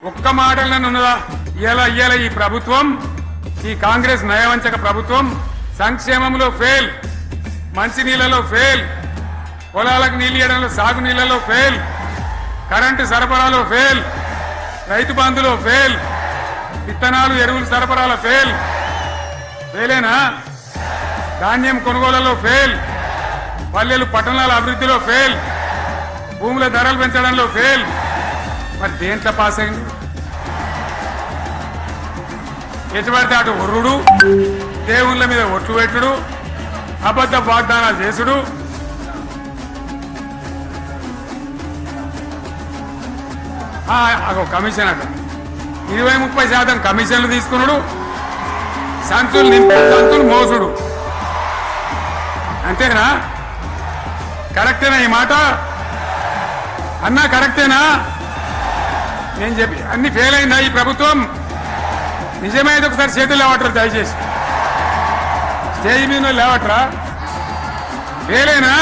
ఒక్క మాటలను ఉన్నదా? ఇయ్యాల ఈ ప్రభుత్వం, ఈ కాంగ్రెస్ నయవంచక ప్రభుత్వం సంక్షేమంలో ఫెయిల్, మంచినీళ్లలో ఫెయిల్, పొలాలకు నీళ్ళు ఇవ్వడంలో సాగు నీళ్లలో ఫెయిల్, కరెంటు సరఫరాలో ఫెయిల్, రైతు బంధులో ఫెయిల్, విత్తనాలు ఎరువులు సరఫరాలో ఫెయిలేనా? ధాన్యం కొనుగోలులో ఫెయిల్, పల్లెలు పట్టణాల అభివృద్ధిలో ఫెయిల్, భూముల ధరలు పెంచడంలో ఫెయిల్. మరి దేంట్లో పాస్ అయింది? ఎటుపడితే అటు ఒర్రుడు, దేవుళ్ళ మీద ఒట్లు పెట్టుడు, అబద్ధ వాగ్దానాలు చేసుడు, కమిషన్ అట 20-30% కమిషన్లు తీసుకున్నాడు, సంచులు మోసుడు. అంతేనా? కరెక్టేనా ఈ మాట అన్నా? కరెక్టేనా? నేను చెప్పి అన్ని ఫెయిల్ అయిందా ఈ ప్రభుత్వం? నిజమైతే ఒకసారి చేతులు లేవట్రా, దయచేసి స్టేజ్ మీద లేవట్రా. ఫెయిలేనా?